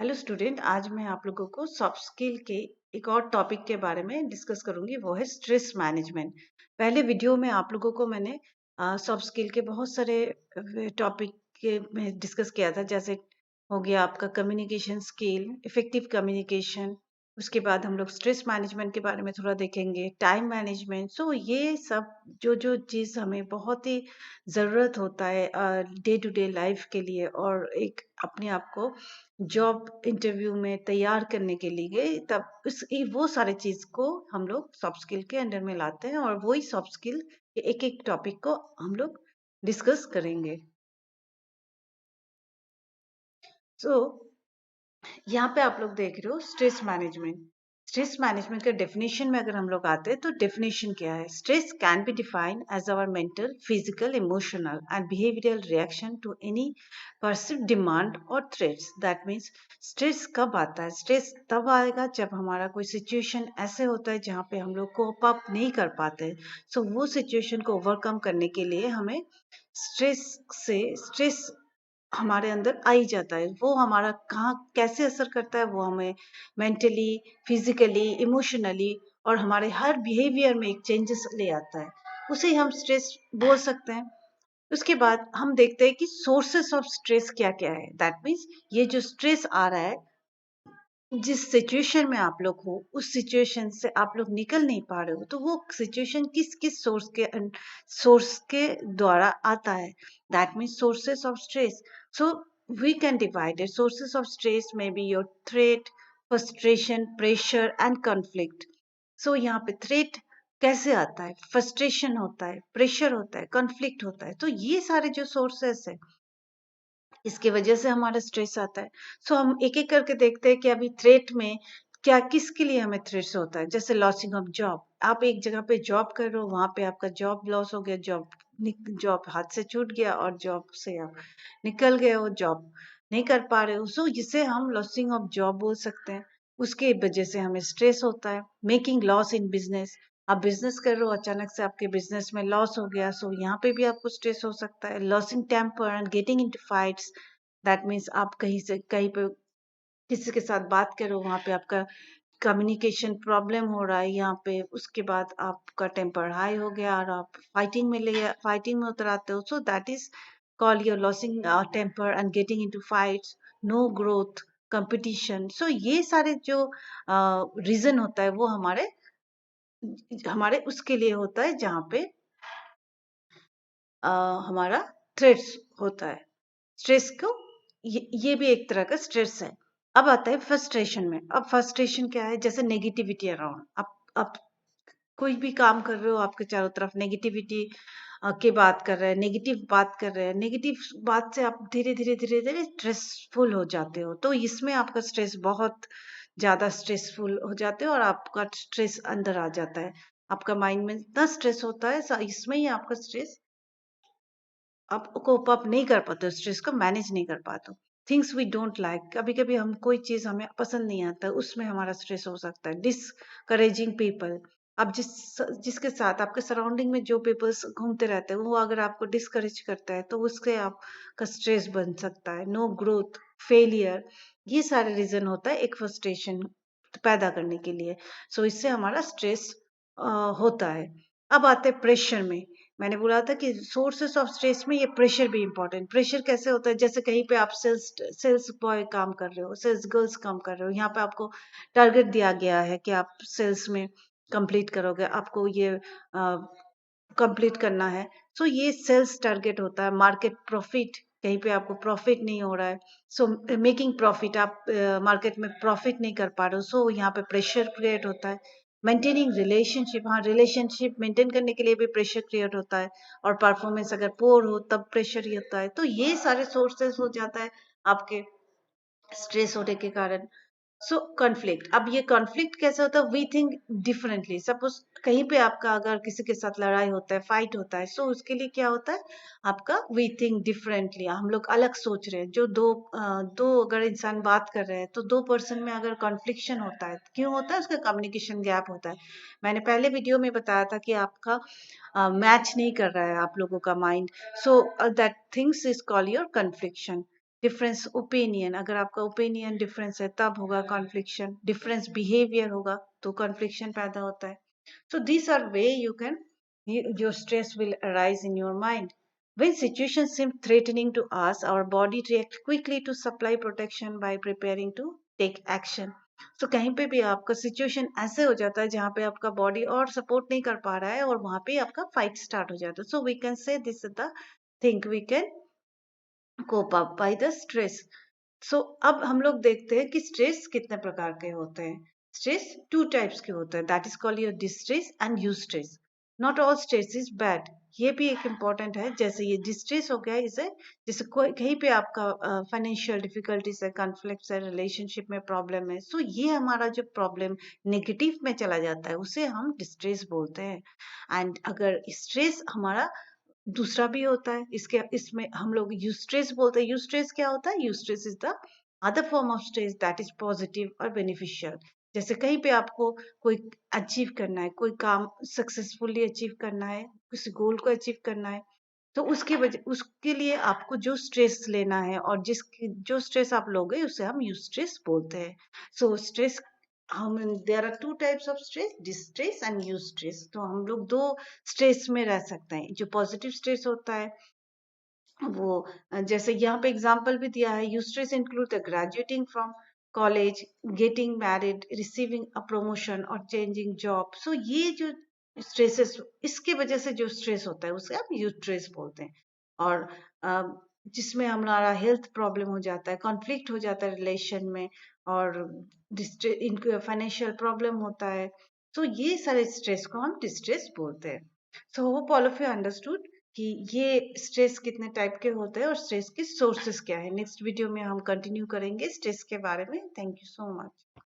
Hello student, आज मैं आप लोगों को सॉफ्ट स्किल के एक और टॉपिक के बारे में डिस्कस करूंगी। वो है स्ट्रेस मैनेजमेंट। पहले वीडियो में आप लोगों को मैंने सॉफ्ट स्किल के बहुत सारे टॉपिक के में डिस्कस किया था। जैसे हो गया आपका कम्युनिकेशन स्किल, इफेक्टिव कम्युनिकेशन। उसके बाद हम लोग स्ट्रेस मैनेजमेंट के बारे में थोड़ा देखेंगे, टाइम मैनेजमेंट। सो ये सब जो जो चीज़ हमें बहुत ही ज़रूरत होता है डे टू डे लाइफ के लिए, और एक अपने आप को जॉब इंटरव्यू में तैयार करने के लिए, तब वो सारे चीज को हम लोग सॉफ्ट स्किल के अंडर में लाते हैं, और वही सॉफ्ट स्किल के एक एक टॉपिक को हम लोग डिस्कस करेंगे। सो यहाँ पे आप लोग देख रहे हो स्ट्रेस मैनेजमेंट। स्ट्रेस मैनेजमेंट का डेफिनेशन में अगर हम लोग आते हैं तो डेफिनेशन क्या है? Stress can be defined as our mental, physical, emotional and behavioural reaction to any perceive demand और थ्रेट्स। दैट मीन्स स्ट्रेस कब आता है? स्ट्रेस तब आएगा जब हमारा कोई सिचुएशन ऐसे होता है जहाँ पे हम लोग कोप अप नहीं कर पाते। सो वो सिचुएशन को ओवरकम करने के लिए हमें स्ट्रेस स्ट्रेस हमारे अंदर आ ही जाता है। वो हमारा कहाँ कैसे असर करता है, वो हमें मेंटली, फिजिकली, इमोशनली और हमारे हर बिहेवियर में एक चेंजेस ले आता है। उसे हम स्ट्रेस बोल सकते हैं। उसके बाद हम देखते हैं कि सोर्सेस ऑफ स्ट्रेस क्या क्या है। दैट मीन्स ये जो स्ट्रेस आ रहा है, जिस सिचुएशन में आप लोग हो, उस सिचुएशन से आप लोग निकल नहीं पा रहे हो, तो वो सिचुएशन किस किस सोर्स के द्वारा आता है। That means sources of stress. So we can divide it. Sources of stress में be your threat, frustration, pressure and conflict. So यहाँ पे थ्रेट कैसे आता है? फ्रस्ट्रेशन होता है, प्रेशर होता है, कॉन्फ्लिक्ट होता है। तो ये सारे जो सोर्सेस है, इसकी वजह से हमारा स्ट्रेस आता है। सो हम एक एक करके देखते हैं कि अभी थ्रेट में क्या, किसके लिए हमें थ्रेट्स होता है। जैसे लॉसिंग ऑफ जॉब। आप एक जगह पे जॉब कर रहे हो, वहां पे आपका जॉब लॉस हो गया, जॉब हाथ से छूट गया और जॉब से आप निकल गए हो, जॉब नहीं कर पा रहे हो। सो जिसे हम लॉसिंग ऑफ जॉब बोल सकते हैं। उसके वजह से हमें स्ट्रेस होता है। Making loss in business. आप बिजनेस कर रहे हो, अचानक से आपके बिजनेस में लॉस हो गया, सो यहाँ पे भी आपको स्ट्रेस हो सकता है। Losing temper and getting into fights. That means आप कहीं से कहीं पे किसी के साथ बात करो, वहां पे आपका कम्युनिकेशन प्रॉब्लम हो रहा है यहाँ पे, उसके बाद आपका टेम्पर हाई हो गया और आप फाइटिंग में उतर आते हो। So that is call your losing temper and getting into fights. No growth, competition. So ये सारे जो रीजन होता है, वो हमारे हमारे उसके लिए होता है जहाँ पे हमारा थ्रेट्स होता है। स्ट्रेस को ये भी एक तरह का स्ट्रेस है। अब आता है फ्रस्ट्रेशन में। अब फ्रस्ट्रेशन क्या है? जैसे नेगेटिविटी अराउंड। आप कोई भी काम कर रहे हो, आपके चारों तरफ नेगेटिविटी की बात कर रहे हैं, नेगेटिव बात कर रहे हैं, नेगेटिव बात से आप धीरे धीरे धीरे धीरे स्ट्रेसफुल हो जाते हो। तो इसमें आपका स्ट्रेस बहुत ज्यादा स्ट्रेसफुल हो जाते हो और आपका स्ट्रेस अंदर आ जाता है। आपका माइंड में इतना स्ट्रेस होता है, इसमें ही आपका स्ट्रेस आप कोप अप नहीं कर पाते हो, स्ट्रेस को मैनेज नहीं कर पाते हो। Things we don't like. कभी कभी हम कोई चीज हमें पसंद नहीं आता, उसमें हमारा स्ट्रेस हो सकता है। डिसकरेजिंग पीपल। अब जिसके साथ आपके सराउंडिंग में जो पीपल्स घूमते रहते हैं, वो अगर आपको डिस्करेज करता है, तो उससे आपका स्ट्रेस बन सकता है। No growth, failure. ये सारे रीजन होता है एक फ्रस्ट्रेशन पैदा करने के लिए। सो इससे हमारा स्ट्रेस होता है। अब आते हैं प्रेशर में। मैंने बोला था कि सोर्सेस ऑफ स्ट्रेस में ये प्रेशर भी इंपॉर्टेंट। प्रेशर कैसे होता है? जैसे कहीं पे आप सेल्स बॉय काम कर रहे हो, सेल्स गर्ल्स काम कर रहे हो, यहाँ पे आपको टारगेट दिया गया है कि आप सेल्स में कंप्लीट करोगे, आपको ये कंप्लीट करना है। सो ये सेल्स टारगेट होता है। मार्केट प्रॉफिट, कहीं पे आपको प्रॉफिट नहीं हो रहा है, सो मेकिंग प्रॉफिट, आप मार्केट में प्रॉफिट नहीं कर पा रहे हो, सो यहाँ पे प्रेशर क्रिएट होता है। Maintaining relationship. हाँ, रिलेशनशिप मेंटेन करने के लिए भी प्रेशर क्रिएट होता है। और परफॉर्मेंस अगर पोर हो तब प्रेशर ही होता है। तो ये सारे सोर्सेस हो जाता है आपके स्ट्रेस होने के कारण। सो कॉन्फ्लिक्ट। अब ये कॉन्फ्लिक्ट कैसे होता है? We think differently. सपोज कहीं पे आपका अगर किसी के साथ लड़ाई होता है, फाइट होता है, सो उसके लिए क्या होता है? आपका वी थिंक डिफरेंटली। हम लोग अलग सोच रहे हैं। जो दो अगर इंसान बात कर रहे हैं, तो दो पर्सन में अगर कॉन्फ्लिक्शन होता है, क्यों होता है? उसका कम्युनिकेशन गैप होता है। मैंने पहले वीडियो में बताया था कि आपका मैच नहीं कर रहा है आप लोगों का mind. So that things is call your confliction. Difference opinion, अगर आपका ओपिनियन डिफरेंस है तब होगा कॉन्फ्लिक्शन, डिफरेंस बिहेवियर होगा तो कॉन्फ्लिक्शन पैदा होता है. So these are way you can, your stress will arise in your mind. When situations seem threatening to us, our body reacts quickly to supply protection by preparing to take action. So कहीं पे भी आपका situation ऐसे हो जाता है जहाँ पे आपका बॉडी और सपोर्ट नहीं कर पा रहा है और वहां पे आपका फाइट स्टार्ट हो जाता है. So we can say this is the thing we can cope up by the stress. So अब हम लोग देखते हैं कि स्ट्रेस कितने प्रकार के होते हैं. स्ट्रेस टू टाइप्स के होते हैं, that is called your distress and you stress. Not all stress is bad. ये भी एक इम्पॉर्टेंट है. जैसे ये डिस्ट्रेस हो गया, इसे जैसे कोई कहीं पे आपका फाइनेंशियल डिफिकल्टीज है, कॉन्फ्लिक्ट है, रिलेशनशिप में प्रॉब्लम है, सो ये हमारा जो प्रॉब्लम नेगेटिव में चला जाता है उसे हम डिस्ट्रेस बोलते हैं. एंड अगर स्ट्रेस हमारा दूसरा भी होता है, इसके इसमें हम लोग यूस्ट्रेस बोलते हैं. यूस्ट्रेस क्या होता है? Eustress is the other form of stress that is positive और बेनिफिशियल. जैसे कहीं पे आपको कोई अचीव करना है, कोई काम सक्सेसफुली अचीव करना है, किसी गोल को अचीव करना है, तो उसकी वजह उसके लिए आपको जो स्ट्रेस लेना है और जिस जो स्ट्रेस आप लोगे उसे हम यूस्ट्रेस बोलते हैं. सो स्ट्रेस हम, there are two types of stress, distress and eustress. तो हम लोग दो स्ट्रेस में रह सकते हैं. जो पॉजिटिव स्ट्रेस होता है वो जैसे यहाँ पे एग्जांपल भी दिया है, eustress include the graduating from college, getting married, receiving a promotion और चेंजिंग जॉब. सो ये जो स्ट्रेसेस, इसके वजह से जो स्ट्रेस होता है उसे हम यूस्ट्रेस बोलते हैं. और अ, जिसमें हमारा हेल्थ प्रॉब्लम हो जाता है, कॉन्फ्लिक्ट हो जाता है रिलेशन में, और फाइनेंशियल प्रॉब्लम होता है, तो ये सारे स्ट्रेस को हम डिस्ट्रेस बोलते हैं. So hope all of you understood कि ये स्ट्रेस कितने टाइप के होते हैं और स्ट्रेस के सोर्सेस क्या है. नेक्स्ट वीडियो में हम कंटिन्यू करेंगे स्ट्रेस के बारे में. Thank you so much.